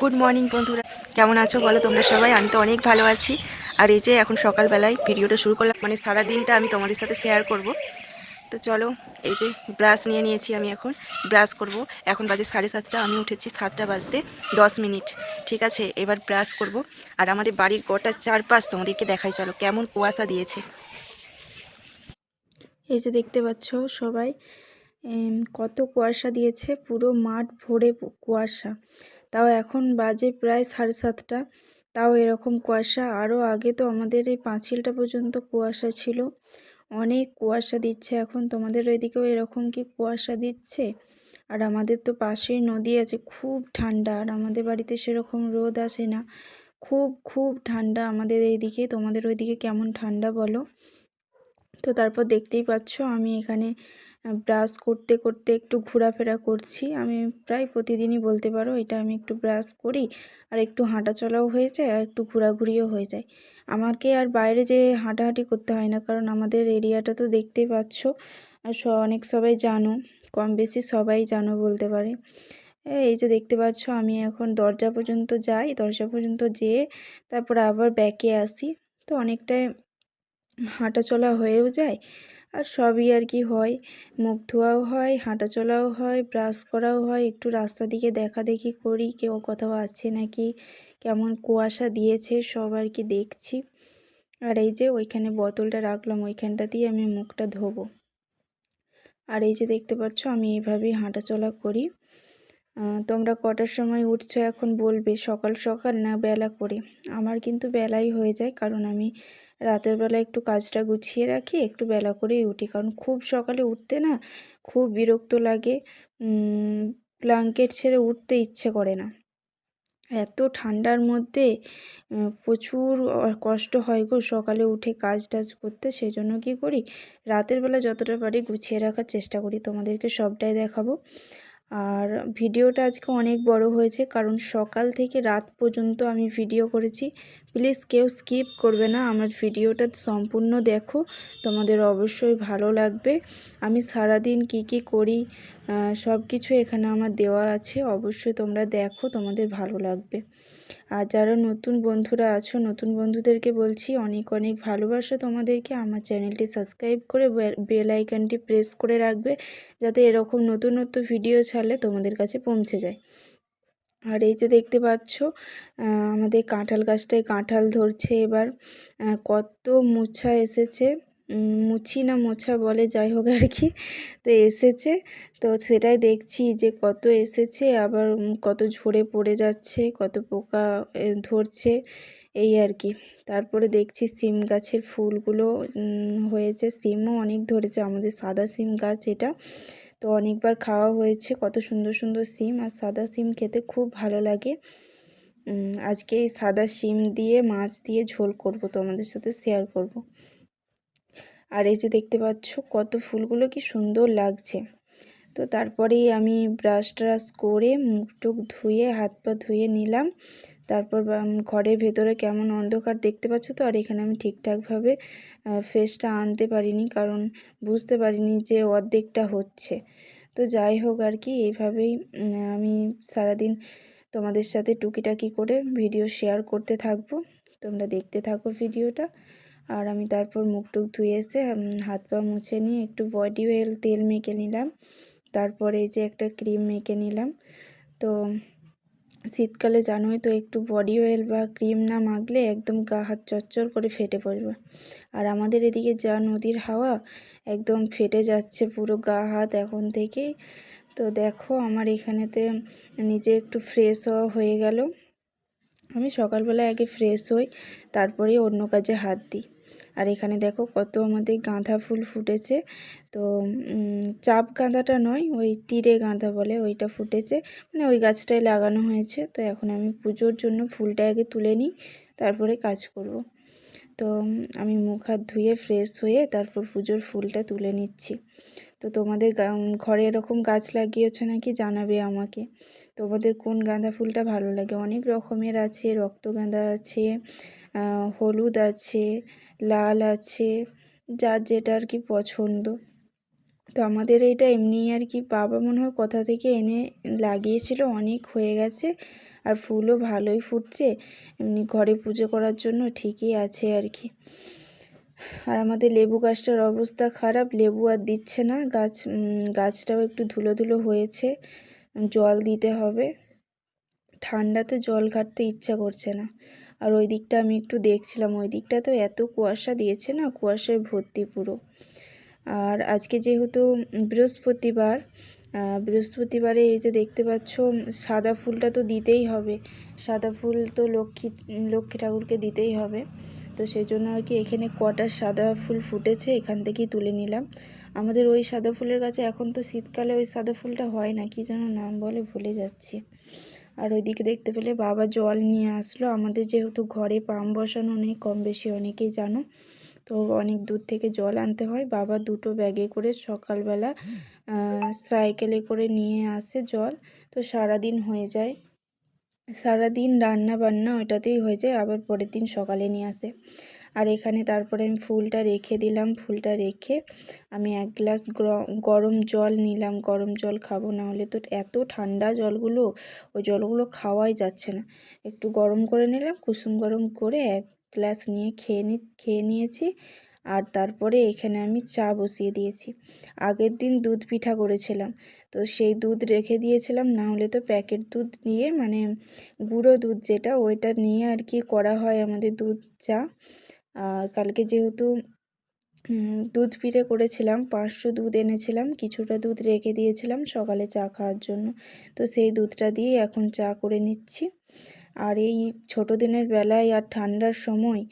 Good morning বন্ধুরা, কেমন আছো বলো তোমরা সবাই? আমি তো অনেক ভালো আছি। আর এই যে এখন সকালবেলায় ভিডিওটা শুরু করলাম, মানে সারা দিনটা আমি তোমাদের সাথে শেয়ার করব। তো চলো, এই যে ব্রাশ নিয়ে নিয়েছি, আমি এখন ব্রাশ করব। এখন বাজে 7:30, আমি উঠেছি 7টা বাজতে 10 মিনিট। ঠিক আছে, এবার ব্রাশ করব। আর আমাদের বাড়ির গোটা চারপাশ তোমাদেরকে দেখাই, চলো কেমন কুয়াশা দিয়েছে। এই যে দেখতে পাচ্ছ সবাই, কত কুয়াশা দিয়েছে, পুরো মাঠ ভরে কুয়াশা। তাও এখন বাজে প্রায় 7:30, তাও এরকম কুয়াশা। আরও আগে তো আমাদের এই পাঁচিলটা পর্যন্ত কুয়াশা ছিল। অনেক কুয়াশা দিচ্ছে এখন। তোমাদের ওইদিকেও এরকম কি কুয়াশা দিচ্ছে? আর আমাদের তো পাশেই নদী আছে, খুব ঠান্ডা। আর আমাদের বাড়িতে সেরকম রোদ আসে না, খুব খুব ঠান্ডা আমাদের এইদিকে। তোমাদের ওইদিকে কেমন ঠান্ডা বলো? তো তারপর দেখতেই পাচ্ছ আমি এখানে ব্রাশ করতে করতে একটু ঘোরাফেরা করছি। আমি প্রায় প্রতিদিনই বলতে পারো এটা আমি একটু ব্রাশ করি, আর একটু হাঁটা চলাও হয়ে যায়, আর একটু ঘোরাঘুরিও হয়ে যায়। আমাকে আর বাইরে যে হাঁটাহাঁটি করতে হয় না, কারণ আমাদের এরিয়াটা তো দেখতেই পাচ্ছ। আর অনেক সবাই জানো, কম বেশি সবাই জানো বলতে পারে। এই যে দেখতে পাচ্ছ আমি এখন দরজা পর্যন্ত যাই, দরজা পর্যন্ত যেয়ে তারপর আবার ব্যাকে আসি। তো অনেকটাই হাঁটা চলা হয়েও যায়, আর সবই আর কি হয়। মুখ ধোয়াও হয়, হাঁটা চলাও হয়, ব্রাশ করাও হয়, একটু রাস্তা দিকে দেখা দেখি করি কেউ কোথাও আছে নাকি, কেমন কুয়াশা দিয়েছে সব আর কি দেখছি। আর এই যে ওইখানে বোতলটা রাখলাম, ওইখানটা দিয়ে আমি মুখটা ধোবো। আর এই যে দেখতে পাচ্ছ আমি এইভাবেই হাঁটা চলা করি। তোমরা কটার সময় উঠছো এখন বলবে, সকাল সকাল না বেলা করে? আমার কিন্তু বেলাই হয়ে যায়, কারণ আমি রাতের বেলা একটু কাজটা গুছিয়ে রাখি, একটু বেলা করেই উঠি। কারণ খুব সকালে উঠতে না খুব বিরক্ত লাগে, ব্ল্যাঙ্কেট ছেড়ে উঠতে ইচ্ছে করে না। এত ঠান্ডার মধ্যে প্রচুর কষ্ট হয় গো সকালে উঠে কাজ টাজ করতে। সেই জন্য কী করি, রাতের বেলা যতটা পারি গুছিয়ে রাখার চেষ্টা করি। তোমাদেরকে সবটাই দেখাবো। আর ভিডিওটা আজকে অনেক বড় হয়েছে, কারণ সকাল থেকে রাত পর্যন্ত আমি ভিডিও করেছি। প্লিজ কেউ স্কিপ করবে না, আমার ভিডিওটা সম্পূর্ণ দেখো, তোমাদের অবশ্যই ভালো লাগবে। আমি সারাদিন কি কি করি সব কিছু এখানে আমার দেওয়া আছে, অবশ্যই তোমরা দেখো, তোমাদের ভালো লাগবে। আর যারা নতুন বন্ধুরা আছো, নতুন বন্ধুদেরকে বলছি অনেক অনেক ভালোবাসা তোমাদেরকে। আমার চ্যানেলটি সাবস্ক্রাইব করে বেল আইকনটি প্রেস করে রাখবে, যাতে এরকম নতুন নতুন ভিডিও ছাড়লে তোমাদের কাছে পৌঁছে যায়। আর এই যে দেখতে পাচ্ছ আমাদের কাঁঠাল গাছটায় কাঁঠাল ধরছে এবার। কত মোছা এসেছে, মুচি না মোছা বলে, যাই হোক আর কি। তো এসেছে, তো সেটাই দেখছি যে কত এসেছে, আবার কত ঝরে পড়ে যাচ্ছে, কত পোকা ধরছে, এই আর কি। তারপরে দেখছি সিম গাছের ফুলগুলো হয়েছে, সিমও অনেক ধরেছে। আমাদের সাদা সিম গাছ এটা, তো অনেকবার খাওয়া হয়েছে। কত সুন্দর সুন্দর সিম, আর সাদা সিম খেতে খুব ভালো লাগে। আজকে এই সাদা সিম দিয়ে মাছ দিয়ে ঝোল করব, তোমাদের সাথে শেয়ার করব। আর এই যে দেখতে পাচ্ছ কত ফুলগুলো কি সুন্দর লাগছে। তো তারপরেই আমি ব্রাশ ট্রাশ করে মুখ টুক ধুয়ে হাত পা ধুয়ে নিলাম। তারপর ঘরের ভেতরে কেমন অন্ধকার দেখতে পাচ্ছ তো। আর এখানে আমি ঠিকঠাকভাবে ফেসটা আনতে পারিনি, কারণ বুঝতে পারিনি যে অর্ধেকটা হচ্ছে। তো যাই হোক আর কি, এইভাবেই আমি সারাদিন তোমাদের সাথে টুকিটাকি করে ভিডিও শেয়ার করতে থাকবো। তোমরা দেখতে থাকো ভিডিওটা। আর আমি তারপর মুখ টুক ধুয়ে এসে হাত পা মুছে নিয়ে একটু বডি অয়েল তেল মেখে নিলাম। তারপরে এই যে একটা ক্রিম মেখে নিলাম। তো শীতকালে জানোই তো, একটু বডি অয়েল বা ক্রিম না মাখলে একদম গা হাত চচ্চর করে ফেটে পড়বে। আর আমাদের এদিকে যা নদীর হাওয়া, একদম ফেটে যাচ্ছে পুরো গা হাত এখন থেকেই। তো দেখো আমার এখানেতে নিজে একটু ফ্রেশ হওয়া হয়ে গেল। আমি সকালবেলা আগে ফ্রেশ হই, তারপরে অন্য কাজে হাত দিই। আর এখানে দেখো কত আমাদের গাঁদা ফুল ফুটেছে। তো চাপ গাঁদাটা নয়, ওই তীরে গাঁদা বলে, ওইটা ফুটেছে, মানে ওই গাছটায় লাগানো হয়েছে। তো এখন আমি পুজোর জন্য ফুলটা আগে তুলে নিই, তারপরে কাজ করব। তো আমি মুখ হাত ধুয়ে ফ্রেশ হয়ে তারপর পুজোর ফুলটা তুলে নিচ্ছি। তো তোমাদের ঘরে এরকম গাছ লাগিয়েছো নাকি জানাবে আমাকে। তোমাদের কোন গাঁদা ফুলটা ভালো লাগে? অনেক রকমের আছে, রক্তগাঁদা আছে, হলুদ আছে, লাল আছে, যার যেটা আর কি পছন্দ। তো আমাদের এটা এমনিই আর কি, বাবা মনে হয় কোথা থেকে এনে লাগিয়েছিল, অনেক হয়ে গেছে আর ফুলও ভালোই ফুটছে, এমনি ঘরে পুজো করার জন্য ঠিকই আছে আর কি। আর আমাদের লেবু গাছটার অবস্থা খারাপ, লেবু আর দিচ্ছে না, গাছটাও একটু ধুলো ধুলো হয়েছে, জল দিতে হবে, ঠান্ডাতে জল ঘাটতে ইচ্ছা করছে না। আর ওই দিকটা আমি একটু দেখছিলাম, ওই দিকটা তো এত কুয়াশা দিয়েছে না, কুয়াশায় ভর্তি পুরো। আর আজকে যেহেতু বৃহস্পতিবার, বৃহস্পতিবারে এই যে দেখতে পাচ্ছ সাদা ফুলটা তো দিতেই হবে, সাদা ফুল তো লক্ষ্মী ঠাকুরকে দিতেই হবে। তো সেই জন্য আর কি এখানে কটা সাদা ফুল ফুটেছে, এখান থেকেই তুলে নিলাম। আমাদের ওই সাদা ফুলের গাছে এখন তো শীতকালে ওই সাদা ফুলটা হয় না, কি যেন নাম বলে ভুলে যাচ্ছি। আর ওইদিকে দেখতে পেলে বাবা জল নিয়ে আসলো, আমাদের যেহেতু ঘরে পাম্প বসানো নেই, কম বেশি অনেকেই জানো, তো অনেক দূর থেকে জল আনতে হয়। বাবা দুটো ব্যাগে করে সকালবেলা সাইকেলে করে নিয়ে আসে জল, তো সারাদিন হয়ে যায়, সারাদিন রান্না বান্না ওইটাতেই হয়ে যায়, আবার পরের দিন সকালে নিয়ে আসে। আর এখানে তারপরে আমি ফুলটা রেখে দিলাম, ফুলটা রেখে আমি এক গ্লাস গরম জল নিলাম, গরম জল খাবো, না হলে তো এত ঠান্ডা জলগুলো, ওই জলগুলো খাওয়াই যাচ্ছে না। একটু গরম করে নিলাম, কুসুম গরম করে এক গ্লাস নিয়ে খেয়ে নিয়েছি। আর তারপরে এখানে আমি চা বসিয়ে দিয়েছি। আগের দিন দুধ পিঠা করেছিলাম, তো সেই দুধ রেখে দিয়েছিলাম, না হলে তো প্যাকেট দুধ নিয়ে মানে গুঁড়ো দুধ যেটা, ওইটা নিয়ে আর কি করা হয় আমাদের দুধ চা। আর কালকে যেহেতু দুধ পিঠে করেছিলাম, 500 দুধ এনেছিলাম, কিছুটা দুধ রেখে দিয়েছিলাম সকালে চা খাওয়ার জন্য, তো সেই দুধটা দিয়ে এখন চা করে নিচ্ছি। আর এই ছোটো দিনের বেলায় আর ঠান্ডার সময়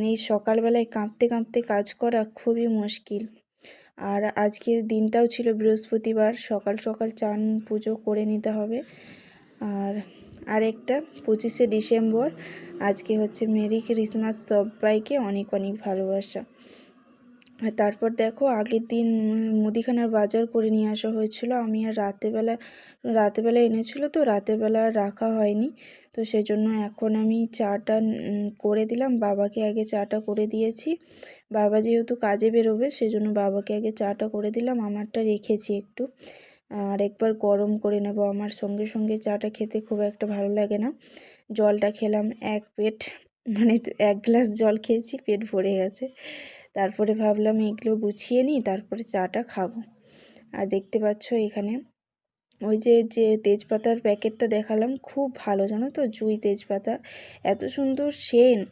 এই সকালবেলায় কাঁপতে কাঁপতে কাজ করা খুবই মুশকিল। আর আজকের দিনটাও ছিল বৃহস্পতিবার, সকাল সকাল চান পুজো করে নিতে হবে। আর আরেকটা 25শে ডিসেম্বর, আজকে হচ্ছে মেরি ক্রিসমাস, সবাইকে অনেক অনেক ভালোবাসা। আর তারপর দেখো আগের দিন মুদিখানার বাজার করে নিয়ে আসা হয়েছিল, আমি আর রাতেবেলা এনেছিল, তো রাতেবেলা রাখা হয়নি, তো সেই জন্য এখন আমি চাটা করে দিলাম, বাবাকে আগে চাটা করে দিয়েছি। বাবা যেহেতু কাজে বেরোবে সেই জন্য বাবাকে আগে চাটা করে দিলাম, আমারটা রেখেছি একটু, আর একবার গরম করে নেব। আমার সঙ্গে সঙ্গে চাটা খেতে খুব একটা ভালো লাগে না। জলটা খেলাম এক পেট, মানে 1 গ্লাস জল খেয়েছি, পেট ভরে গেছে। তারপরে ভাবলাম এগুলো গুছিয়ে নিই, তারপরে চাটা খাবো। আর দেখতে পাচ্ছ এখানে ওই যে তেজপাতার প্যাকেটটা দেখালাম, খুব ভালো জানো তো, জুঁই তেজপাতা, এত সুন্দর সেন্ট।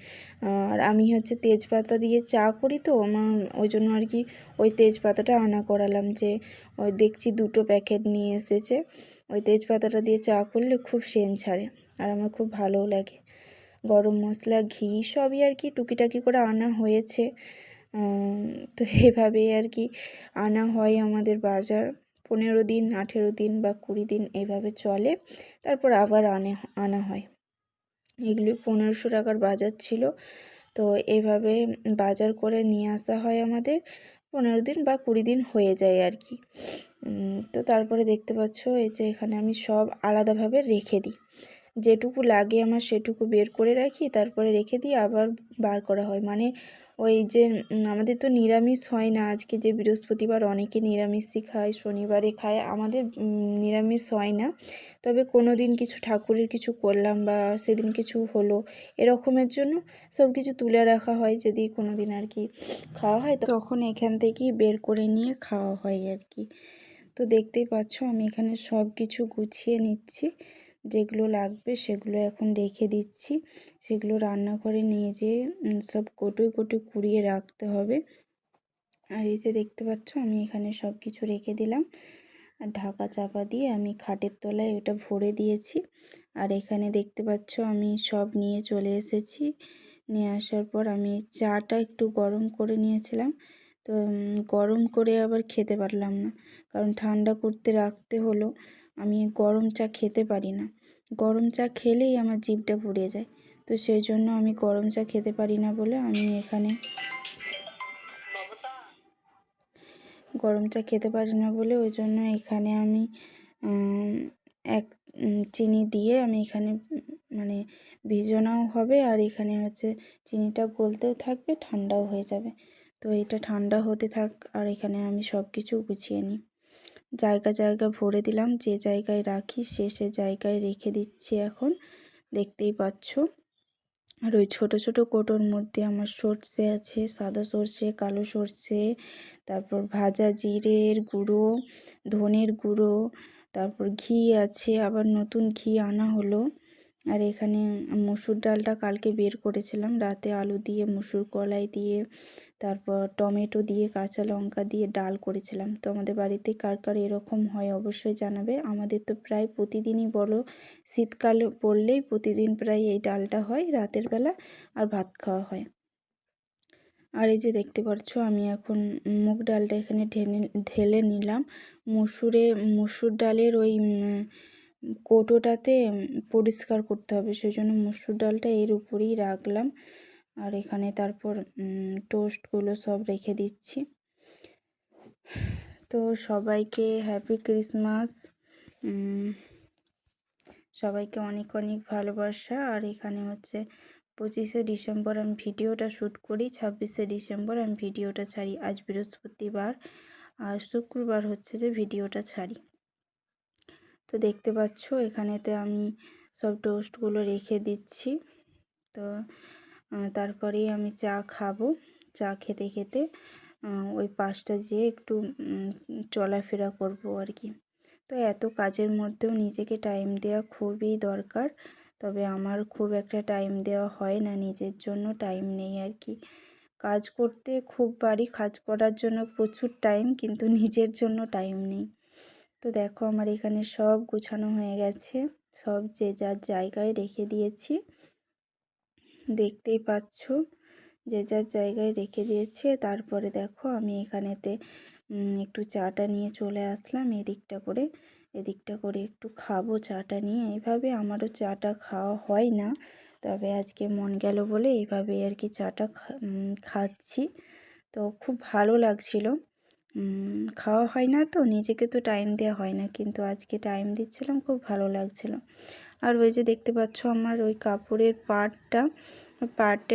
আর আমি হচ্ছে তেজপাতা দিয়ে চা করি, তো আমার ওই জন্য আর কি ওই তেজপাতাটা আনা করালাম, যে ওই দেখছি 2টো প্যাকেট নিয়ে এসেছে, ওই তেজপাতাটা দিয়ে চা করলে খুব সেন্ট ছাড়ে, আর আমার খুব ভালোও লাগে। গরম মশলা, ঘি সবই আর কি টুকিটাকি করে আনা হয়েছে। তো এভাবেই আর কি আনা হয় আমাদের বাজার, 15 দিন 18 দিন বা 20 দিন এভাবে চলে, তারপর আবার আনা হয়। এগুলি 1500 টাকার বাজার ছিল, তো এভাবে বাজার করে নিয়ে আসা হয় আমাদের, 15 দিন বা 20 দিন হয়ে যায় আর কি। তো তারপরে দেখতে পাচ্ছ এই যে এখানে আমি সব আলাদাভাবে রেখে দিই, যেটুকু লাগে আমার সেটুকু বের করে রাখি, তারপরে রেখে দিই, আবার বার করা হয়। মানে ওই যে আমাদের তো নিরামিষ হয় না, আজকে যে বৃহস্পতিবার অনেকে নিরামিষই খায়, শনিবারে খায়, আমাদের নিরামিষ হয় না। তবে কোনো দিন কিছু ঠাকুরের কিছু করলাম বা সেদিন কিছু হলো, এরকমের জন্য সব কিছু তুলে রাখা হয়, যদি কোনো দিন আর কি খাওয়া হয় তখন এখান থেকেই বের করে নিয়ে খাওয়া হয় আর কি। তো দেখতেই পাচ্ছ আমি এখানে সব কিছু গুছিয়ে নিচ্ছি, যেগুলো লাগবে সেগুলো এখন রেখে দিচ্ছি, সেগুলো রান্নাঘরে নিয়ে যেয়ে সব কৌটোয় কৌটোয় কুড়িয়ে রাখতে হবে। আর এই যে দেখতে পাচ্ছ আমি এখানে সব কিছু রেখে দিলাম, আর ঢাকা চাপা দিয়ে আমি খাটের তলায় ওটা ভরে দিয়েছি। আর এখানে দেখতে পাচ্ছ আমি সব নিয়ে চলে এসেছি, নিয়ে আসার পর আমি চাটা একটু গরম করে নিয়েছিলাম, তো গরম করে আবার খেতে পারলাম না, কারণ ঠান্ডা করতে রাখতে হলো। আমি গরম চা খেতে পারি না, গরম চা খেলেই আমার জিভটা পুড়ে যায়, তো সেই জন্য আমি গরম চা খেতে পারি না বলে আমি এখানে গরম চা খেতে পারি না বলে ওই জন্য এখানে আমি এক চিনি দিয়ে আমি এখানে মানে ভিজানোও হবে, আর এখানে হচ্ছে চিনিটা গলতেও থাকবে, ঠান্ডাও হয়ে যাবে। তো এটা ঠান্ডা হতে থাক, আর এখানে আমি সব কিছু গুছিয়ে নিই। জায়গা জায়গা ভরে দিলাম, যে জায়গায় রাখি সে জায়গায় রেখে দিচ্ছি এখন, দেখতেই পাচ্ছ। আর ওই ছোটো ছোটো কৌটোর মধ্যে আমার সর্ষে আছে, সাদা সর্ষে, কালো সর্ষে, তারপর ভাজা জিরের গুঁড়ো, ধনের গুঁড়ো, তারপর ঘি আছে, আবার নতুন ঘি আনা হলো। আর এখানে মসুর ডালটা কালকে বের করেছিলাম রাতে, আলু দিয়ে, মুসুর কলাই দিয়ে, তারপর টমেটো দিয়ে, কাঁচা লঙ্কা দিয়ে ডাল করেছিলাম। তো আমাদের বাড়িতে কার কার এরকম হয় অবশ্যই জানাবে। আমাদের তো প্রায় প্রতিদিনই, বলো শীতকাল পড়লেই প্রতিদিন প্রায় এই ডালটা হয় রাতের বেলা, আর ভাত খাওয়া হয়। আর এই যে দেখতে পাচ্ছ আমি এখন মুগ ডালটা এখানে ঢেলে নিলাম। মসুর ডালের ওই কৌটোটাতে পরিষ্কার করতে হবে, সেই জন্য মসুর ডালটা এর উপরেই রাখলাম। আর এখানে তারপর টোস্টগুলো সব রেখে দিচ্ছি। তো সবাইকে হ্যাপি ক্রিসমাস, সবাইকে অনেক অনেক ভালোবাসা। আর এখানে হচ্ছে 25শে ডিসেম্বর আমি ভিডিওটা শ্যুট করি, 26শে ডিসেম্বর আমি ভিডিওটা ছাড়ি। আজ বৃহস্পতিবার, আর শুক্রবার হচ্ছে যে ভিডিওটা ছাড়ি। তো দেখতে পাচ্ছ এখানেতে আমি সব টোস্টগুলো রেখে দিচ্ছি। তো তারপরেই আমি চা খাবো। চা খেতে খেতে ওই 5টা যেয়ে একটু চলাফেরা করব আর কি। তো এত কাজের মধ্যেও নিজেকে টাইম দেওয়া খুবই দরকার, তবে আমার খুব একটা টাইম দেওয়া হয় না, নিজের জন্য টাইম নেই আর কি। কাজ করতে খুব পারি, কাজ করার জন্য প্রচুর টাইম, কিন্তু নিজের জন্য টাইম নেই। তো দেখো আমার এখানে সব গুছানো হয়ে গেছে, সব যে যার জায়গায় রেখে দিয়েছি, দেখতেই পাচ্ছ যে যার জায়গায় রেখে দিয়েছে। তারপরে দেখো আমি এখানেতে একটু চাটা নিয়ে চলে আসলাম এদিকটা করে একটু খাবো চাটা নিয়ে। এইভাবে আমারও চাটা খাওয়া হয় না, তবে আজকে মন গেল বলে এইভাবে আর কি চাটা খাচ্ছি। তো খুব ভালো লাগছিল। খাওয়া হয় না তো, নিজেকে তো টাইম দেওয়া হয় না, কিন্তু আজকে টাইম দিচ্ছিলাম, খুব ভালো লাগছিল। আর ওই যে দেখতে পাচ্ছ আমার ওই কাপড়ের পাড়টা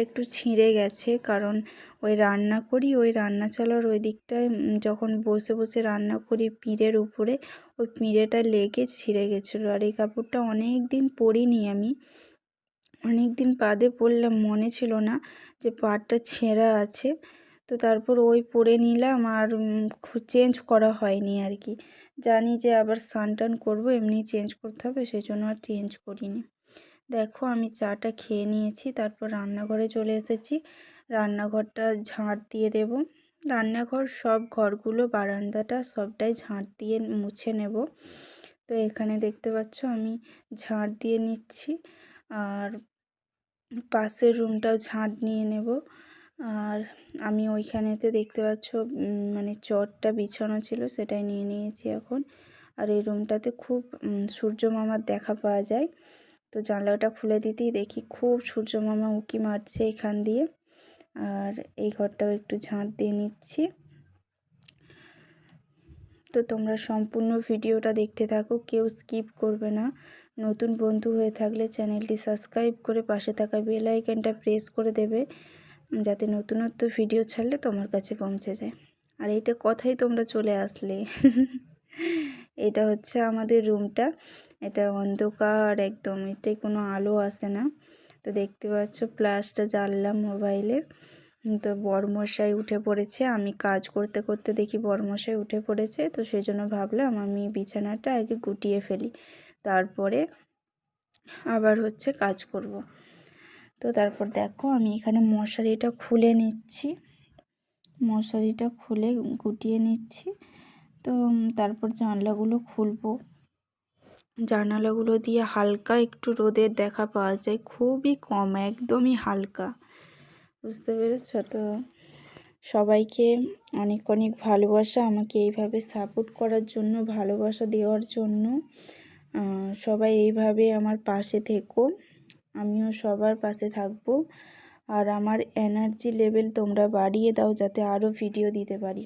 একটু ছিঁড়ে গেছে, কারণ ওই রান্না করি, ওই রান্না চালার ওই দিকটায় যখন বসে বসে রান্না করি পিঁড়ের উপরে, ওই পিঁড়েটা লেগে ছিঁড়ে গেছিলো। আর এই কাপড়টা অনেক দিন পরিনি আমি, অনেক দিন বাদে পরলাম, মনে ছিল না যে পাড়টা ছেঁড়া আছে। তো তারপর ওই পরে নিলাম, আর চেঞ্জ করা হয়নি আর কি। জানি যে আবার স্নান টান করবো, এমনি চেঞ্জ করতে হবে, সেই জন্য আর চেঞ্জ করিনি। দেখো আমি চাটা খেয়ে নিয়েছি, তারপর রান্নাঘরে চলে এসেছি। রান্নাঘরটা ঝাঁট দিয়ে দেব। রান্নাঘর সব ঘরগুলো, বারান্দাটা সবটাই ঝাঁট দিয়ে মুছে নেব। তো এখানে দেখতে পাচ্ছ আমি ঝাঁট দিয়ে নিচ্ছি, আর পাশের রুমটাও ঝাঁট নিয়ে নেব। আর আমি ওইখানেতে দেখতে পাচ্ছ মানে চটটা বিছানো ছিল, সেটাই নিয়ে নিয়েছি এখন। আর এই রুমটাতে খুব সূর্য মামার দেখা পাওয়া যায়। তো জানলাটা খুলে দিতেই দেখি খুব সূর্য মামা উঁকি মারছে এখান দিয়ে। আর এই ঘরটাও একটু ঝাঁট দিয়ে নিচ্ছি। তো তোমরা সম্পূর্ণ ভিডিওটা দেখতে থাকো, কেউ স্কিপ করবে না। নতুন বন্ধু হয়ে থাকলে চ্যানেলটি সাবস্ক্রাইব করে পাশে থাকা বেল আইকনটা প্রেস করে দেবে, যাতে নতুনত্ব ভিডিও ছাড়লে তোমার কাছে পৌঁছে যায়। আর এইটা কথাই তোমরা চলে আসলে এটা হচ্ছে আমাদের রুমটা, এটা অন্ধকার একদম, এটাই কোনো আলো আসে না। তো দেখতে পাচ্ছ ফ্ল্যাশটা জ্বাললাম মোবাইলের। তো বরমশাই উঠে পড়েছে, আমি কাজ করতে করতে দেখি বরমশাই উঠে পড়েছে, তো সেই জন্য ভাবলাম আমি বিছানাটা আগে গুটিয়ে ফেলি, তারপরে আবার হচ্ছে কাজ করব। তো তারপর দেখো আমি এখানে মশারিটা খুলে নিচ্ছি, মশারিটা খুলে গুটিয়ে নিচ্ছি। তো তারপর জানলাগুলো খুলবো, জানালাগুলো দিয়ে হালকা একটু রোদের দেখা পাওয়া যায়, খুবই কম, একদমই হালকা, বুঝতে পেরেছ? তো সবাইকে অনেক অনেক ভালোবাসা, আমাকে এইভাবে সাপোর্ট করার জন্য, ভালোবাসা দেওয়ার জন্য। সবাই এইভাবে আমার পাশে থেকো, আমিও সবার পাশে থাকবো। আর আমার এনার্জি লেভেল তোমরা বাড়িয়ে দাও, যাতে আরও ভিডিও দিতে পারি।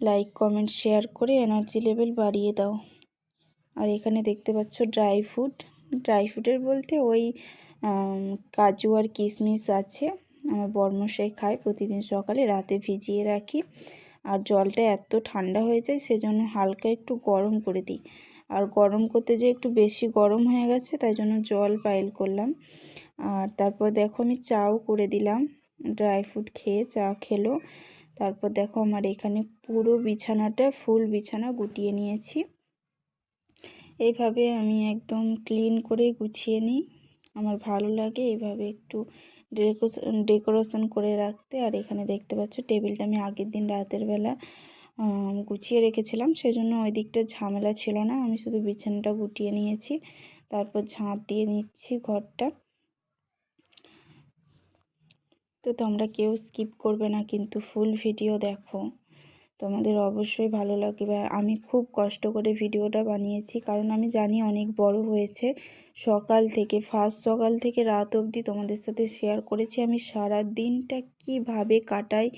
লাইক কমেন্ট শেয়ার করে এনার্জি লেভেল বাড়িয়ে দাও। আর এখানে দেখতে পাচ্ছ ড্রাই ফ্রুটের বলতে ওই কাজু আর কিশমিশ আছে, আমার বরমশাই খায় প্রতিদিন সকালে, রাতে ভিজিয়ে রাখি। আর জলটা এত ঠান্ডা হয়ে যায় সেজন্য হালকা একটু গরম করে দিই। আর গরম করতে যে একটু বেশি গরম হয়ে গেছে তাই জন্য জল পাইল করলাম। আর তারপর দেখো আমি চাও করে দিলাম, ড্রাই ফ্রুট খেয়ে চা খেলো। তারপর দেখো আমার এখানে পুরো বিছানাটা ফুল বিছানা গুটিয়ে নিয়েছি। এইভাবে আমি একদম ক্লিন করে গুছিয়ে নিই। আমার ভালো লাগে এইভাবে একটু ডেকোরেশন করে রাখতে। আর এখানে দেখতে পাচ্ছ টেবিলটা আমি আগের দিন রাতের বেলা গুছিয়ে রেখেছিলাম, সেজন্য ওই দিকটা ঝামেলা ছিল না। আমি শুধু বিছানাটা গুটিয়ে নিয়েছি, তারপর ঝাঁট দিয়ে নিচ্ছি ঘরটা। তো তোমরা কেউ স্কিপ করবে না কিন্তু, ফুল ভিডিও দেখো, তোমাদের অবশ্যই ভালো লাগবে। আমি খুব কষ্ট করে ভিডিওটা বানিয়েছি কারণ আমি জানি অনেক বড় হয়েছে। সকাল থেকে সকাল থেকে রাত অবধি তোমাদের সাথে শেয়ার করেছি আমি সারা দিনটা কিভাবে কাটাই,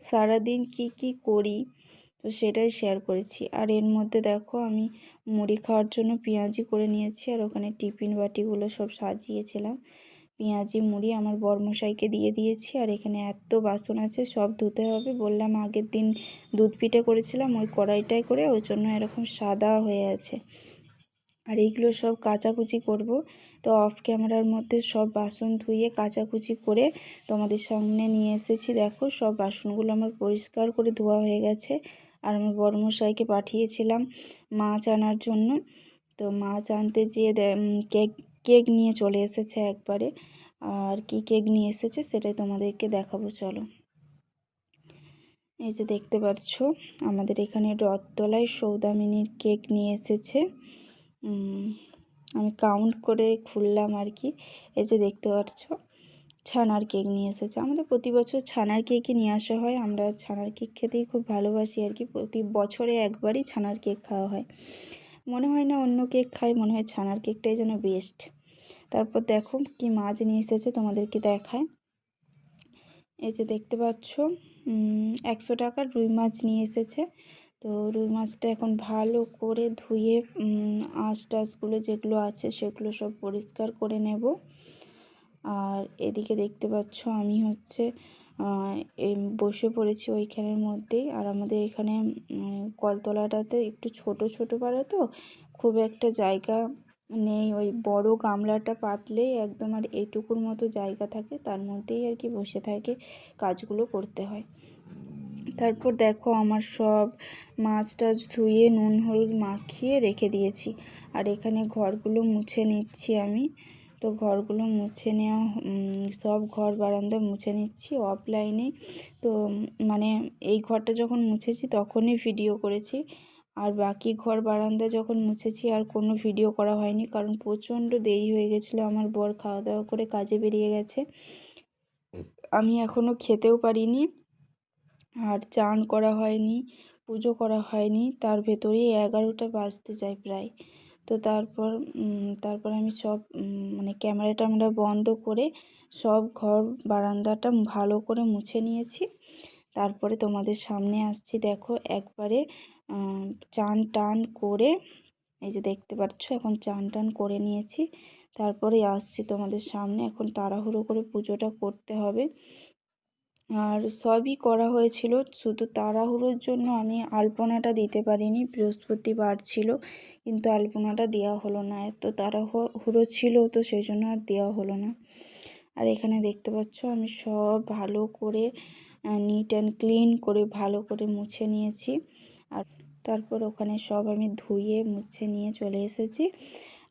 সারা দিন কি করি, তো সেটাই শেয়ার করেছি। আর এর মধ্যে দেখো আমি মুড়ি খাওয়ার জন্য পেঁয়াজি করে নিয়েছি, আর ওখানে টিফিন বাটিগুলো সব সাজিয়েছিলাম। পেঁয়াজি মুড়ি আমার বরমশাইকে দিয়ে দিয়েছি। আর এখানে এত বাসন আছে সব ধুতে হবে, বললাম আগের দিন দুধ পিঠে করেছিলাম ওই কড়াইটাই করে, ওই জন্য এরকম সাদা হয়ে আছে। আর এইগুলো সব কাচাকুচি করব। তো অফ ক্যামেরার মধ্যে সব বাসন ধুয়ে কাচাকুচি করে তোমাদের সামনে নিয়ে এসেছি। দেখো সব বাসনগুলো আমার পরিষ্কার করে ধোয়া হয়ে গেছে। আর আমার বরমশাইকে পাঠিয়েছিলাম মাছ আনার জন্য। তো মাছ আনতে যেয়ে কেক নিয়ে চলে এসেছে একবারে। আর কি কেক নিয়ে এসেছে সেটাই তোমাদেরকে দেখাবো, চলো। এই যে দেখতে পাচ্ছ আমাদের এখানে রথতলায় সৌদামিনীর কেক নিয়ে এসেছে। আমি কাউন্ট করে খুললাম আর কি। এই যে দেখতে পাচ্ছ ছানার কেক নিয়ে এসেছে। আমাদের প্রতি বছর ছানার কেকই নিয়ে আসা হয়, আমরা ছানার কেক খেতেই খুব ভালোবাসি আর কি। প্রতি বছরে একবারই ছানার কেক খাওয়া হয়, মনে হয় না অন্য কেক খাই, মনে হয় ছানার কেকটাই যেন বেস্ট। তারপর দেখো কি মাছ নিয়ে এসেছে তোমাদেরকে দেখায়। এই যে দেখতে পাচ্ছ 100 টাকার রুই মাছ নিয়ে এসেছে। তো রুই মাছটা এখন ভালো করে ধুয়ে আঁশ টাশগুলো যেগুলো আছে সেগুলো সব পরিষ্কার করে নেব। আর এদিকে দেখতে পাচ্ছ আমি বসে পড়েছি ওইখানের মধ্যেই। আর আমাদের এখানে কলতলাটাতে একটু ছোট পাড়া, তো খুব একটা জায়গা নেই। ওই বড় গামলাটা পাতলেই একদম আর এইটুকুর মতো জায়গা থাকে, তার মধ্যেই আর কি বসে থাকে, কাজগুলো করতে হয়। তারপর দেখো আমার সব মাছ টাছ ধুয়ে নুন হলুদ মাখিয়ে রেখে দিয়েছি। আর এখানে ঘরগুলো মুছে নিচ্ছি আমি। তো ঘরগুলো মুছে নেওয়া, সব ঘর বারান্দা মুছে নিচ্ছি অফলাইনে। তো মানে এই ঘরটা যখন মুছেছি তখনই ভিডিও করেছি, আর বাকি ঘর বারান্দা যখন মুছেছি আর কোনো ভিডিও করা হয়নি, কারণ প্রচণ্ড দেরি হয়ে গেছিলো। আমার বর খাওয়া দাওয়া করে কাজে বেরিয়ে গেছে, আমি এখনও খেতেও পারিনি, আর চান করা হয়নি, পুজো করা হয়নি, তার ভেতরেই 11টা বাজতে যায় প্রায়। তো তারপর আমি সব মানে ক্যামেরাটা বন্ধ করে সব ঘর বারান্দাটা ভালো করে মুছে নিয়েছি। তারপরে তোমাদের সামনে আসছি, দেখো একবারে চান টান করে, এই যে দেখতে পাচ্ছ এখন চান টান করে নিয়েছি। তারপরে আসছি তোমাদের সামনে, এখন তাড়াহুড়ো করে পুজোটা করতে হবে। আর সবই করা হয়েছিল, শুধু তাড়াহুড়োর জন্য আমি আলপনাটা দিতে পারিনি, বৃহস্পতিবার ছিল, কিন্তু আলপনাটা দেওয়া হলো না, এত তাড়াহুড়ো ছিল তো সেই জন্য আর দেওয়া হলো না। আর এখানে দেখতে পাচ্ছ আমি সব ভালো করে নিট অ্যান্ড ক্লিন করে ভালো করে মুছে নিয়েছি। আর তারপর ওখানে সব আমি ধুয়ে মুছে নিয়ে চলে এসেছি।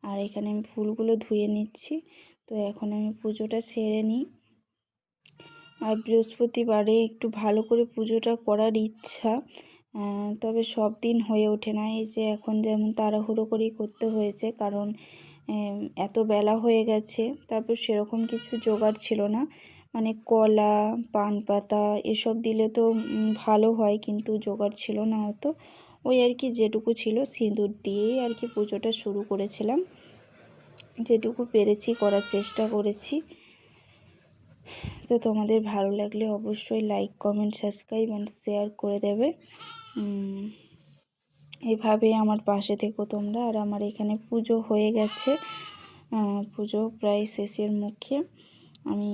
আর এখানে আমি ফুলগুলো ধুয়ে নিচ্ছি। তো এখন আমি পুজোটা সেরে নিই। আর বৃহস্পতিবারে একটু ভালো করে পুজোটা করার ইচ্ছা, তবে সব দিন হয়ে ওঠে না। এই যে এখন যেমন তাড়াহুড়ো করেই করতে হয়েছে, কারণ এত বেলা হয়ে গেছে, তারপর সেরকম কিছু জোগাড় ছিল না, মানে কলা পান পাতা এসব দিলে তো ভালো হয়, কিন্তু জোগাড় ছিল না অত। ওই আর কি যেটুকু ছিল সিঁদুর দিয়েই আর কি পুজোটা শুরু করেছিলাম, যেটুকু পেরেছি করার চেষ্টা করেছি। তো তোমাদের ভালো লাগলে অবশ্যই like comment subscribe and share করে দেবে। এভাবে আমার পাশে থেকো তোমরা। আর আমার এখানে পুজো হয়ে গেছে, পুজো প্রায় শেষের মুখে। আমি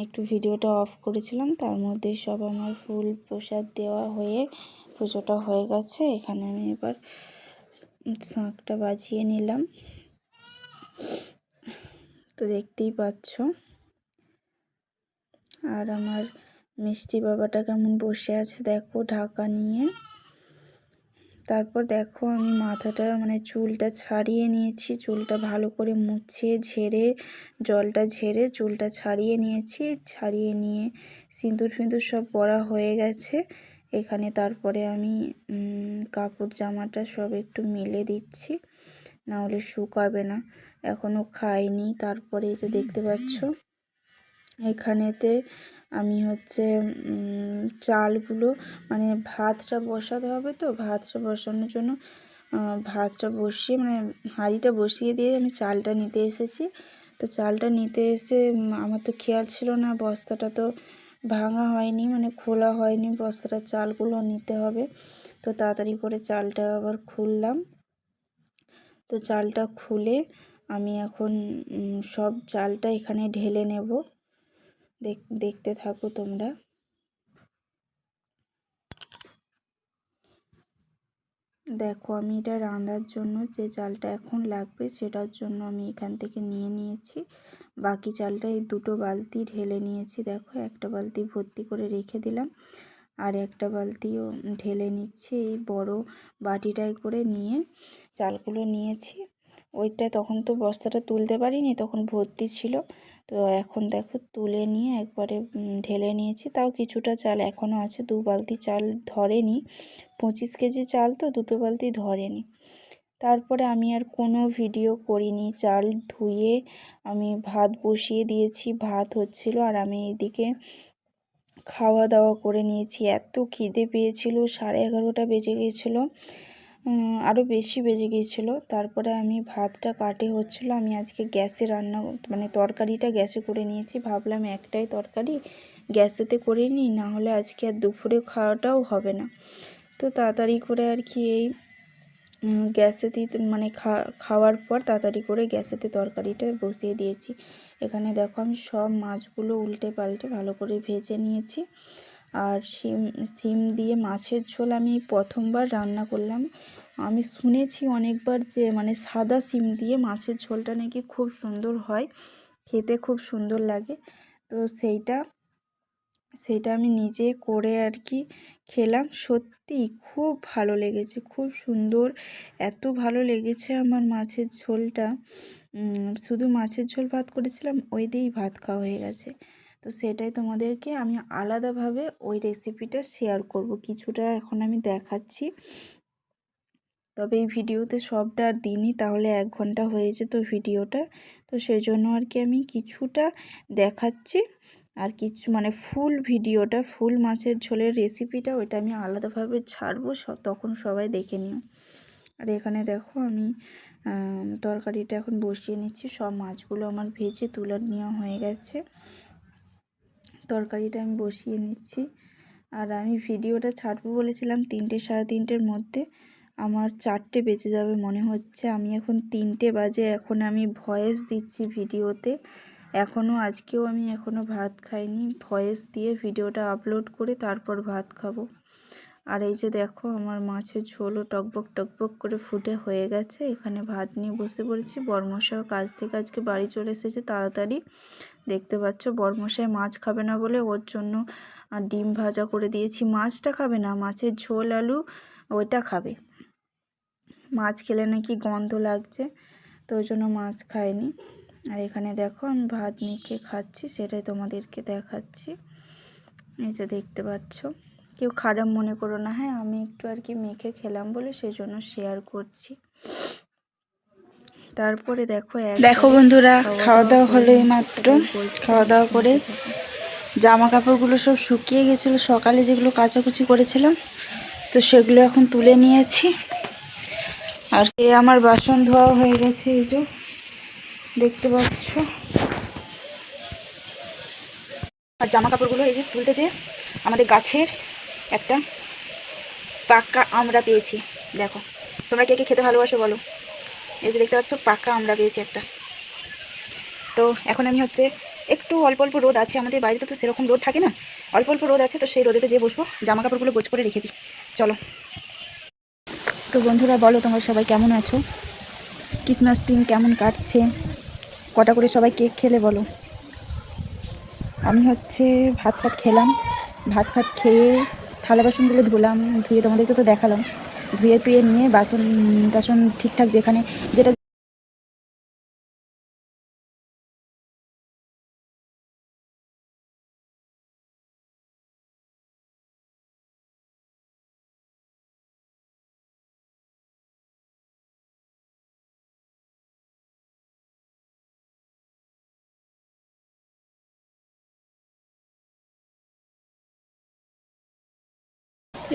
একটু ভিডিওটা অফ করেছিলাম, তার মধ্যে সব আমার ফুল প্রসাদ দেওয়া হয়ে পুজোটা হয়ে গেছে। এখানে আমি এবার শাঁখটা বাজিয়ে নিলাম। তো দেখতেই পাচ্ছ। আর আমার মিষ্টি বাবাটা কেমন বসে আছে দেখো ঢাকা নিয়ে। তারপর দেখো আমি মাথাটা মানে চুলটা ছাড়িয়ে নিয়েছি, চুলটা ভালো করে মুছে ঝেড়ে জলটা ঝেড়ে চুলটা ছাড়িয়ে নিয়েছি। ছাড়িয়ে নিয়ে সিঁদুর ফিঁদুর সব পরা হয়ে গেছে এখানে। তারপরে আমি কাপড় জামাটা সব একটু মেলে দিচ্ছি, না হলে শুকাবে না। এখনও খাইনি। তারপরে এই যে দেখতে পাচ্ছ এখানেতে আমি হচ্ছে চালগুলো মানে ভাতটা বসাতে হবে, তো ভাতটা বসানোর জন্য ভাতটা বসিয়ে মানে হাঁড়িটা বসিয়ে দিয়ে আমি চালটা নিতে এসেছি। তো চালটা নিতে এসে আমার তো খেয়াল ছিল না, বস্তাটা তো ভাঙা হয়নি মানে খোলা হয়নি, বস্তাটা চালগুলো নিতে হবে। তো তাড়াতাড়ি করে চালটা আবার খুললাম। তো চালটা খুলে আমি এখন সব চালটা এখানে ঢেলে নেব। দেখতে থাকো তোমরা। দেখো আমি এটা রান্নার জন্য যে চালটা এখন লাগবে সেটার জন্য আমি এখান থেকে নিয়ে নিয়েছি। বাকি চালটা এই দুটো বালতি ঢেলে নিয়েছি। দেখো একটা বালতি ভর্তি করে রেখে দিলাম, আর একটা বালতিও ঢেলে নিচ্ছি। এই বড় বাটিটায় করে নিয়ে চালগুলো নিয়েছি। ওইটা তখন তো বস্তাটা তুলতে পারিনি, তখন ভর্তি ছিল। তো এখন দেখো তুলে নিয়ে একবারে ঢেলে নিয়েছি। তাও কিছুটা চাল এখনও আছে, 2 বালতি চাল ধরেনি। 25 কেজি চাল তো 2 বালতি ধরেনি। তারপরে আমি আর কোনো ভিডিও করিনি। চাল ধুয়ে আমি ভাত বসিয়ে দিয়েছি, ভাত হচ্ছিল আর আমি এদিকে খাওয়া দাওয়া করে নিয়েছি। এত খিদে পেয়েছিল, 11:30 বেজে গিয়েছিলো, আরও বেশি বেজে গিয়েছিলো। তারপরে আমি ভাতটা কাটে হচ্ছিলো। আমি আজকে গ্যাসে রান্না মানে তরকারিটা গ্যাসে করে নিয়েছি। ভাবলাম একটাই তরকারি গ্যাসেতে করে নিই, না হলে আজকে আর দুপুরে খাওয়াটাও হবে না। তো তাড়াতাড়ি করে আর কি এই গ্যাসেতেই মানে খাওয়ার পর তাড়াতাড়ি করে গ্যাসেতে তরকারিটা বসিয়ে দিয়েছি। এখানে দেখো আমি সব মাছগুলো উল্টে পাল্টে ভালো করে ভেজে নিয়েছি। আর শিম দিয়ে মাছের ঝোল আমি প্রথমবার রান্না করলাম। আমি শুনেছি অনেকবার যে মানে সাদা শিম দিয়ে মাছের ঝোলটা নাকি খুব সুন্দর হয়, খেতে খুব সুন্দর লাগে। তো সেইটা আমি নিজে করে আর কি খেলাম। সত্যি খুব ভালো লেগেছে, খুব সুন্দর, এত ভালো লেগেছে আমার মাছের ঝোলটা। শুধু মাছের ঝোল ভাত করেছিলাম, ওই দিয়েই ভাত খাওয়া হয়ে গেছে। তো সেটাই তোমাদেরকে আমি আলাদাভাবে ওই রেসিপিটা শেয়ার করব, কিছুটা এখন আমি দেখাচ্ছি। তবে এই ভিডিওতে সবটা আর দিইনি, তাহলে 1 ঘন্টা হয়ে যেত ভিডিওটা। তো সেই জন্য আর কি আমি কিছুটা দেখাচ্ছি, আর কিছু মানে ফুল ভিডিওটা, ফুল মাছের ঝোলের রেসিপিটা ওইটা আমি আলাদাভাবে ছাড়বো, তখন সবাই দেখে নিও। আর এখানে দেখো আমি তরকারিটা এখন বসিয়ে নিচ্ছি। সব মাছগুলো আমার ভেজে তুলে নেওয়া হয়ে গেছে। তরকারিটা আমি বসিয়ে নিচ্ছি। আর আমি ভিডিওটা ছাড়বো বলেছিলাম 3টে 3:30-এর মধ্যে, আমার 4টে বেজে যাবে মনে হচ্ছে। আমি এখন 3টে বাজে, এখন আমি ভয়েস দিচ্ছি ভিডিওতে। আজকেও আমি এখনও ভাত খাইনি, ভয়েস দিয়ে ভিডিওটা আপলোড করে তারপর ভাত খাবো। আর এই যে দেখো আমার মাছের ঝোলও টকবক টকবক করে ফুটে হয়ে গেছে। এখানে ভাত নিয়ে বসে পড়েছি। বরমশাইও কাজ থেকে আজকে বাড়ি চলে এসেছে তাড়াতাড়ি। দেখতে পাচ্ছ বরমশাই মাছ খাবে না বলে ওর জন্য ডিম ভাজা করে দিয়েছি। মাছটা খাবে না, মাছের ঝোল আলু ওইটা খাবে। মাছ খেলে নাকি গন্ধ লাগছে, তো ওই জন্য মাছ খায়নি। আর এখানে দেখো আমি ভাত মেখে খাচ্ছি, সেটাই তোমাদেরকে দেখাচ্ছি। এই যে দেখতে পাচ্ছ, কেউ খারাপ মনে করো না, হ্যাঁ আমি একটু আর কি মেখে খেলাম বলে সেই জন্য শেয়ার করছি। তারপরে দেখো বন্ধুরা, খাওয়া দাওয়া হলো এইমাত্র। খাওয়া দাওয়া করে জামা কাপড়গুলো সব শুকিয়ে গেছিলো, সকালে যেগুলো কাচাকুচি করেছিলাম, তো সেগুলো এখন তুলে নিয়েছি। আর আমার বাসন ধোয়া হয়ে গেছে, এই যে দেখতে পাচ্ছ। আর জামা কাপড়গুলো এই যে তুলতে যে আমাদের গাছের একটা পাকা আমরা পেয়েছি। দেখো তোমরা কে কে খেতে ভালোবাসো বলো। এই যে দেখতে পাচ্ছ পাকা আমরা পেয়েছি একটা। তো এখন আমি হচ্ছে একটু অল্প অল্প রোদ আছে, আমাদের বাড়িতে তো সেরকম রোদ থাকে না, অল্প অল্প রোদ আছে, তো সেই রোদেতে যেয়ে বসবো, জামা কাপড়গুলো গোছ করে রেখে দিই। চলো। তো বন্ধুরা বলো তোমরা সবাই কেমন আছো, ক্রিসমাস দিন কেমন কাটছে, কটা করে সবাই কেক খেলে বলো। আমি হচ্ছে ভাত খেলাম, ভাত খেয়ে থালা বাসনগুলো ধুলাম, ধুয়ে তোমাদেরকে তো দেখালাম, ধুয়ে টুয়ে নিয়ে বাসন টাসন ঠিকঠাক যেখানে যেটা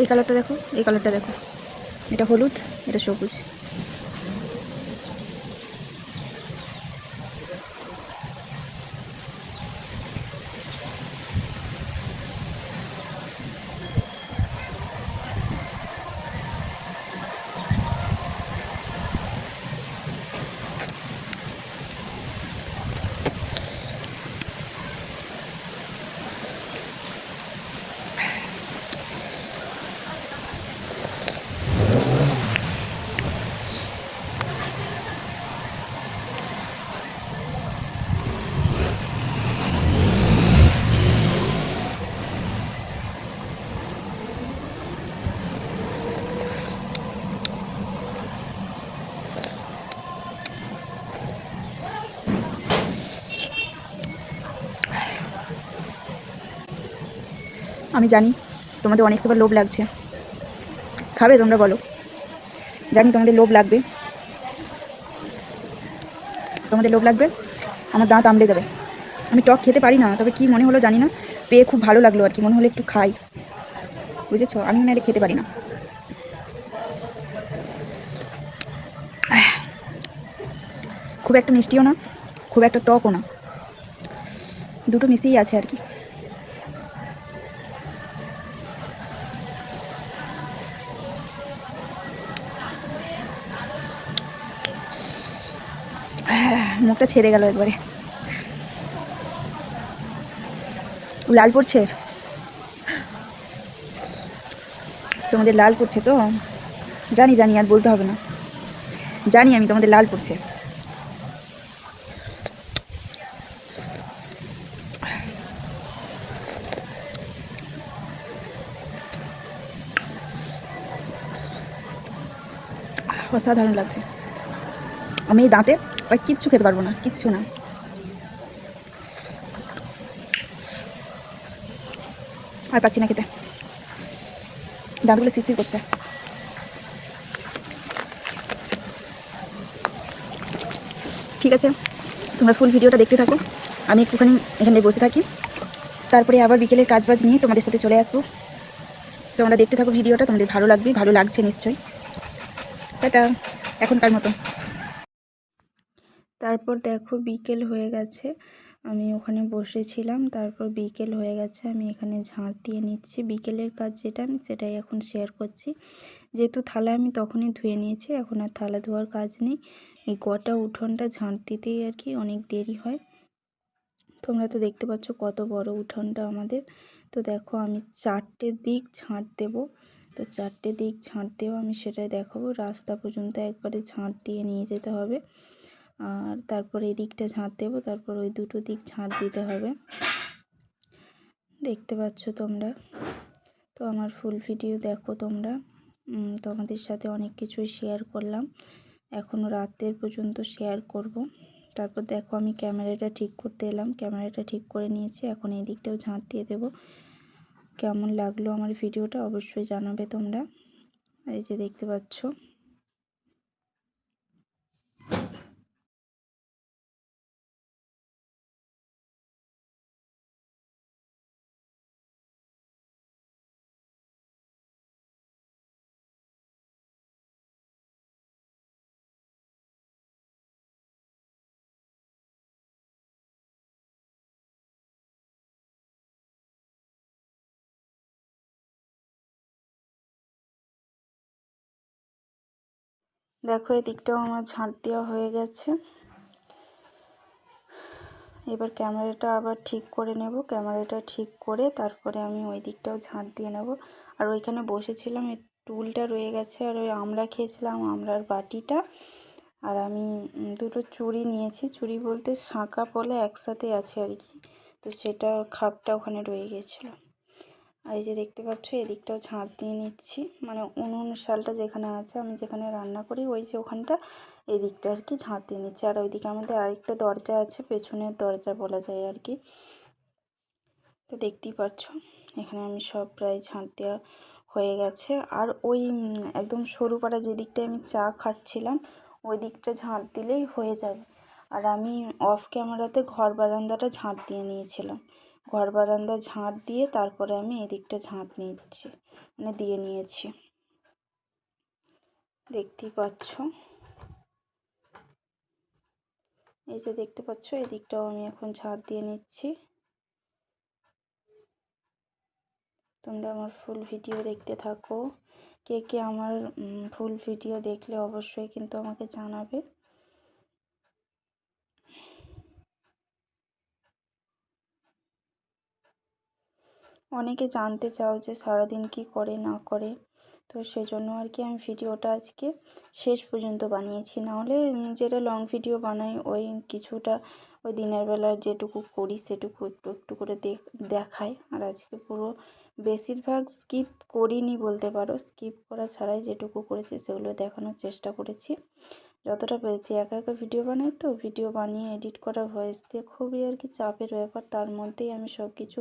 এই কালারটা দেখো, এই কালারটা দেখো, এটা হলুদ, এটা সবুজ। আমি জানি তোমাদের অনেক সবার লোভ লাগছে, খাবে তোমরা বলো, জানি তোমাদের লোভ লাগবে, তোমাদের লোভ লাগবে, আমার দাঁত আমড়ে যাবে। আমি টক খেতে পারি না, তবে কি মনে হলো জানি না, পেয়ে খুব ভালো লাগলো আর কি, মনে হলো একটু খাই, বুঝেছো, আমি না এটা খেতে পারি না। খুব একটা মিষ্টিও না, খুব একটা টকও না, দুটো মিশিয়েই আছে আর কি। মুখটা ছেড়ে গেল একবারে, লাল পড়ছে, তোমাদের লাল পড়ছে তো, জানি জানি, আর বলতে হবে না, জানি আমি তোমাদের লাল পড়ছে। অসাধারণ লাগছে, আমি এই দাঁতে আর কিচ্ছু খেতে পারবো না, কিচ্ছু না, আর পাচ্ছি না খেতে, দাঁতগুলো শিরশির করছে। ঠিক আছে, তোমরা ফুল ভিডিওটা দেখতে থাকো, আমি একটুখানি এখানে বসে থাকি, তারপরে আবার বিকেলের কাজবাজ নিয়ে তোমাদের সাথে চলে আসবো। তোমরা দেখতে থাকো ভিডিওটা, তোমাদের ভালো লাগবে, ভালো লাগছে নিশ্চয়ই। টাটা, এখনকার মতো। তারপর দেখো বিকেল হয়ে গেছে, আমি ওখানে বসেছিলাম, তারপর বিকেল হয়ে গেছে, আমি এখানে ঝাঁট দিয়ে নিচ্ছি, বিকেলের কাজ যেটা আমি সেটাই এখন শেয়ার করছি। যেহেতু থালা আমি তখনই ধুয়ে নিয়েছি, এখন আর থালা ধোয়ার কাজ নেই, এই গোটা উঠোনটা ঝাঁট দিতেই আর কি অনেক দেরি হয়। তোমরা তো দেখতে পাচ্ছ কত বড় উঠোনটা আমাদের। তো দেখো আমি 4টে দিক ঝাঁট দেব, তো 4টে দিক ঝাঁট দেবো, আমি সেটাই দেখাবো, রাস্তা পর্যন্ত একবারে ঝাঁট দিয়ে নিয়ে যেতে হবে, আর তারপর এই দিকটা ঝাঁট দেবো, তারপর ওই দুটো দিক ঝাঁট দিতে হবে, দেখতে পাচ্ছ তোমরা। তো আমার ফুল ভিডিও দেখো তোমরা, তোমাদের সাথে অনেক কিছুই শেয়ার করলাম, এখনও রাতের পর্যন্ত শেয়ার করব। তারপর দেখো আমি ক্যামেরাটা ঠিক করতে এলাম, ক্যামেরাটা ঠিক করে নিয়েছি, এখন এই দিকটাও ঝাঁট দিয়ে দেবো। কেমন লাগলো আমার ভিডিওটা অবশ্যই জানাবে তোমরা। এই যে দেখতে পাচ্ছ, দেখো এই দিকটাও আমার ঝাঁট দেওয়া হয়ে গেছে। এবার ক্যামেরাটা আবার ঠিক করে নেব। ক্যামেরাটা ঠিক করে তারপরে আমি ওই দিকটাও ঝাঁট দিয়ে নেব। আর ওইখানে বসেছিলাম, এই টুলটা রয়ে গেছে, আর ওই আমরা খেয়েছিলাম আমড়ার বাটিটা। আর আমি দুটো চুড়ি নিয়েছি, চুড়ি বলতে শাঁখা পলে একসাথে আছে আর কি, তো সেটা খাপটা ওখানে রয়ে গেছিলো। আর এই যে দেখতে পাচ্ছ এদিকটাও ঝাঁট দিয়ে নিচ্ছি, মানে উনুন শালটা যেখানে আছে, আমি যেখানে রান্না করি ওই যে ওখানটা, এদিকটা আর কি ঝাঁট দিয়ে নিচ্ছি। আর ওইদিকে আমাদের আরেকটা দরজা আছে, পেছনের দরজা বলা যায় আর কি। তো দেখতেই পাচ্ছ এখানে আমি সব প্রায় ঝাঁট দেওয়া হয়ে গেছে। আর ওই একদম সরু পাড়া যে দিকটায় আমি চা খাচ্ছিলাম ওই দিকটা ঝাঁট দিলেই হয়ে যাবে। আর আমি অফ ক্যামেরাতে ঘর বারান্দাটা ঝাঁট দিয়ে নিয়েছিলাম, ঘর বারান্দা ঝাঁট দিয়ে তারপরে আমি এদিকটা ঝাঁট নিচ্ছি, মানে দিয়ে নিয়েছি, দেখতেই পাচ্ছ। এই যে দেখতে পাচ্ছ এদিকটাও আমি এখন ঝাঁট দিয়ে নিচ্ছি। তোমরা আমার ফুল ভিডিও দেখতে থাকো। কে কে আমার ফুল ভিডিও দেখলে অবশ্যই কিন্তু আমাকে জানাবে। অনেকে জানতে চাও যে সারাদিন কি করে না করে, তো সেজন্য আর কি আমি ভিডিওটা আজকে শেষ পর্যন্ত বানিয়েছি। নাহলে যেটা লং ভিডিও বানাই ওই কিছুটা ওই দিনের বেলা যেটুকু করি সেটুকু একটু একটু করে দেখাই। আর আজকে পুরো বেশিরভাগ স্কিপ করিনি বলতে পারো, স্কিপ করা ছাড়াই যেটুকু করেছি সেগুলো দেখানোর চেষ্টা করেছি যতটা পেরেছি। একা একা ভিডিও বানাই, তো ভিডিও বানিয়ে এডিট করা, ভয়েস দিয়ে খুবই আর কি চাপের ব্যাপার, তার মধ্যেই আমি সব কিছু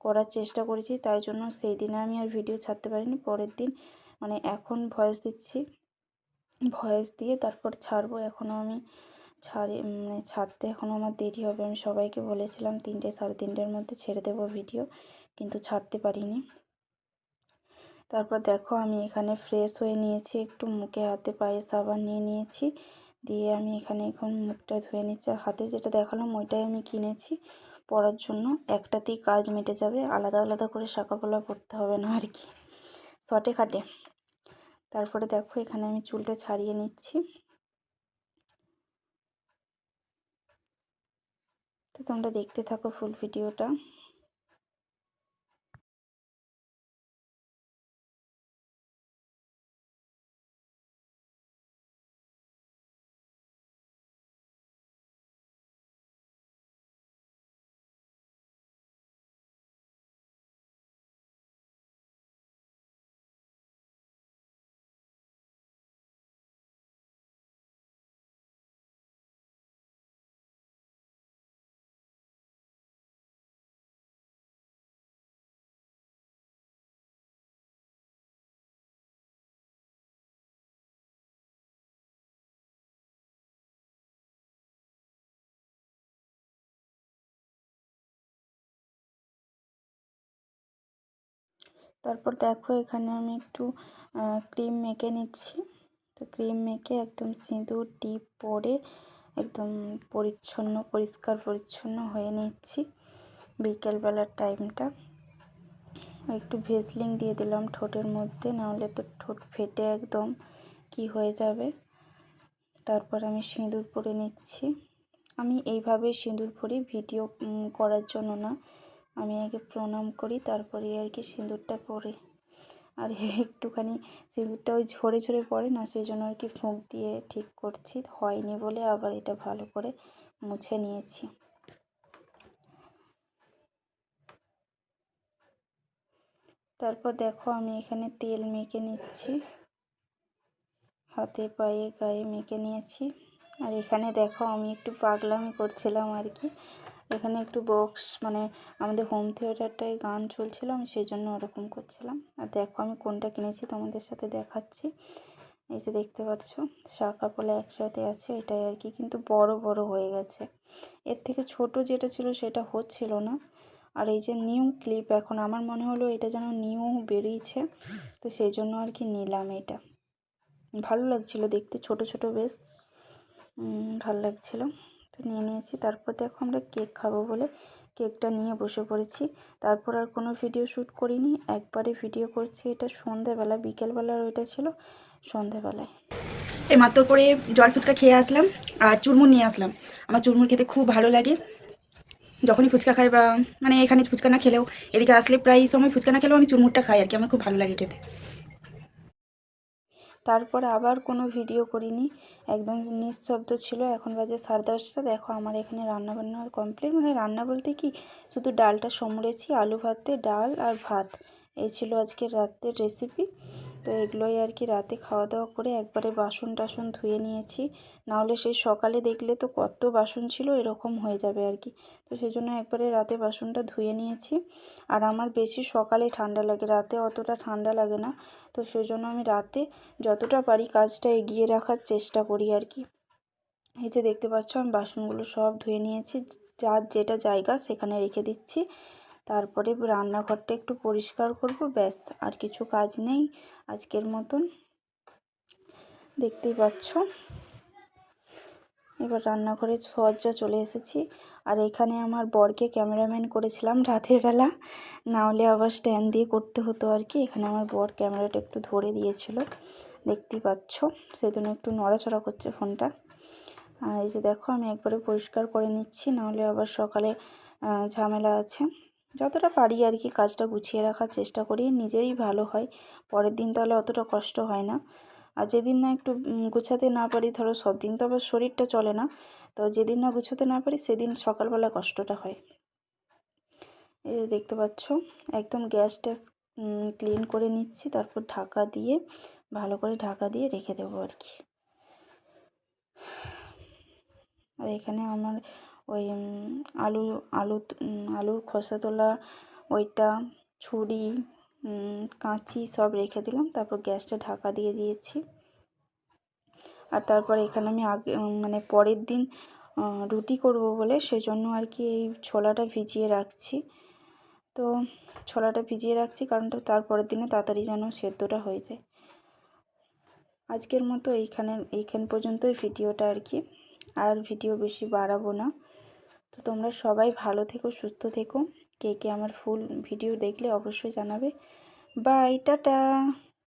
করার চেষ্টা করেছি, তাই জন্য সেই দিনে আমি আর ভিডিও ছাড়তে পারিনি। পরের দিন মানে এখন ভয়েস দিচ্ছি, ভয়েস দিয়ে তারপর ছাড়বো। এখনও আমি মানে ছাড়তে এখনও আমার দেরি হবে। আমি সবাইকে বলেছিলাম 3টে সাড়ে 3টের মধ্যে ছেড়ে দেবো ভিডিও, কিন্তু ছাড়তে পারিনি। তারপর দেখো আমি এখানে ফ্রেশ হয়ে নিয়েছি, একটু মুখে হাতে পায়ে সাবান নিয়ে নিয়েছি, দিয়ে আমি এখানে এখন মুখটা ধুয়ে নিচ্ছি। আর হাতে যেটা দেখালাম ওইটাই আমি কিনেছি পরার জন্য, একটাতেই কাজ মিটে যাবে, আলাদা আলাদা করে শাঁখা পলা পরতে হবে না আর কি, শর্টে কাটে। তারপরে দেখো এখানে আমি চুলটা ছাড়িয়ে নিচ্ছি। তো তোমরা দেখতে থাকো ফুল ভিডিওটা। তারপর দেখো এখানে আমি একটু ক্রিম মেখে নিচ্ছি। তো ক্রিম মেখে একদম সিঁদুর টিপ পরে একদম পরিষ্কার পরিচ্ছন্ন হয়ে নিচ্ছি বিকেলবেলার টাইমটা। একটু ভেসলিন দিয়ে দিলাম ঠোঁটের মধ্যে, নাহলে তো ঠোঁট ফেটে একদম কি হয়ে যাবে। তারপর আমি সিঁদুর পরে নিচ্ছি। আমি এইভাবে সিঁদুর পরি ভিডিও করার জন্য না, আমি আগে প্রণাম করি তারপরে আর কি সিঁদুরটা পরি। আর একটুখানি সিঁদুরটা ওই ঝরে ঝরে পড়ে না, সেই জন্য আর কি ফুঁক দিয়ে ঠিক করছি, হয়নি বলে আবার এটা ভালো করে মুছে নিয়েছি। তারপর দেখো আমি এখানে তেল মেখে নিচ্ছি, হাতে পায়ে গায়ে মেখে নিয়েছি। আর এখানে দেখো আমি একটু পাগলামি করছিলাম আর কি, এখানে একটু বক্স মানে আমাদের হোম থিয়েটারটায় গান চলছিল, আমি সেই জন্য ওরকম করছিলাম। আর দেখো আমি কোনটা কিনেছি তোমাদের সাথে দেখাচ্ছি। এই যে দেখতে পাচ্ছ শাঁখা পলা একসাথে আছে, এটাই আর কি, কিন্তু বড় বড় হয়ে গেছে, এর থেকে ছোট যেটা ছিল সেটা হচ্ছিল না। আর এই যে নিউ ক্লিপ, এখন আমার মনে হলো এটা যেন নিউ বেরিয়েছে, তো সেই জন্য আর কি নিলাম। এটা ভালো লাগছিল দেখতে, ছোট ছোট বেশ ভালো লাগছিল, তো নিয়ে নিয়েছি। তারপর দেখো আমরা কেক খাবো বলে কেকটা নিয়ে বসে পড়েছি। তারপর আর কোনো ভিডিও শ্যুট করিনি, একবারে ভিডিও করছি। এটা সন্ধ্যাবেলা, বিকেলবেলার ওইটা ছিল সন্ধ্যাবেলায়। এই মাত্র করে জল ফুচকা খেয়ে আসলাম আর চুরমুর নিয়ে আসলাম। আমার চুরমুর খেতে খুব ভালো লাগে, যখনই ফুচকা খাই বা মানে এখানে ফুচকা না খেলেও এদিকে আসলে প্রায় সময় ফুচকা না খেলেও আমি চুরমুরটা খাই আর কি, আমার খুব ভালো লাগে খেতে। তারপর আবার কোনো ভিডিও করিনি, একদম নিঃশব্দ ছিল। এখন বাজে 10:30। দেখো আমার এখানে রান্নাবান্না কমপ্লিট, মানে রান্না বলতে কি, শুধু ডালটা সমড়েছি, আলু ভাতে ডাল আর ভাত, এই ছিল আজকে রাতের রেসিপি। তো এগুলোই আর কি, রাতে খাওয়া দাওয়া করে একবারে বাসন টাসন ধুয়ে নিয়েছি, নাহলে সেই সকালে দেখলে তো কত বাসন ছিল, এরকম হয়ে যাবে আর কি। তো সেই জন্য একবারে রাতে বাসনটা ধুয়ে নিয়েছি। আর আমার বেশি সকালে ঠান্ডা লাগে, রাতে অতটা ঠান্ডা লাগে না। তো সেই জন্য আমি রাতে যতটা পারি কাজটা এগিয়ে রাখার চেষ্টা করি আর কি। এই যে দেখতে পাচ্ছ আমি বাসনগুলো সব ধুয়ে নিয়েছি, যার যেটা জায়গা সেখানে রেখে দিচ্ছি। তারপরে রান্নাঘরটা একটু পরিষ্কার করব, ব্যাস, আর কিছু কাজ নেই আজকের মতন। দেখতেই পাচ্ছ এবার রান্নাঘরে সজ্জা চলে এসেছি। আর এখানে আমার বরকে ক্যামেরাম্যান করেছিলাম রাতের বেলা, না হলে আবার স্ট্যান্ড দিয়ে করতে হতো আর কি। এখানে আমার বর ক্যামেরাটা একটু ধরে দিয়েছিল, দেখতেই পাচ্ছ, সেজন্য একটু নড়াচড়া করছে ফোনটা। আর এই যে দেখো আমি একবারে পরিষ্কার করে নিচ্ছি, নাহলে আবার সকালে ঝামেলা আছে। যতটা পারি আর কি কাজটা গুছিয়ে রাখার চেষ্টা করি, নিজেরই ভালো হয়, পরের দিন তাহলে অতটা কষ্ট হয় না। আর যেদিন না একটু গুছাতে না পারি, ধরো সব দিন তো আবার শরীরটা চলে না, তো যেদিন না গুছাতে না পারি সেদিন সকালবেলা কষ্টটা হয়। এই যে দেখতে পাচ্ছ একদম গ্যাস ট্যাস ক্লিন করে নিচ্ছি, তারপর ঢাকা দিয়ে, ভালো করে ঢাকা দিয়ে রেখে দেবো আর কি। আর এখানে আমার ওই আলু আলু আলুর খোসা তোলা ওইটা, ছুরি, কাঁচি সব রেখে দিলাম, তারপর গ্যাসটা ঢাকা দিয়ে দিয়েছি। আর তারপর এখানে আমি আগে মানে পরের দিন রুটি করব বলে সেজন্য আর কি এই ছোলাটা ভিজিয়ে রাখছি। তো ছোলাটা ভিজিয়ে রাখছি কারণটা তারপরের দিনে তাড়াতাড়ি যেন সেদ্ধটা হয়ে যায়। আজকের মতো এইখান পর্যন্তই ভিডিওটা আর কি, আর ভিডিও বেশি বাড়াবো না। তো তোমরা সবাই ভালো থেকো, সুস্থ থেকো। কে কে আমার ফুল ভিডিও দেখলে অবশ্যই জানাবে। Bye, tata.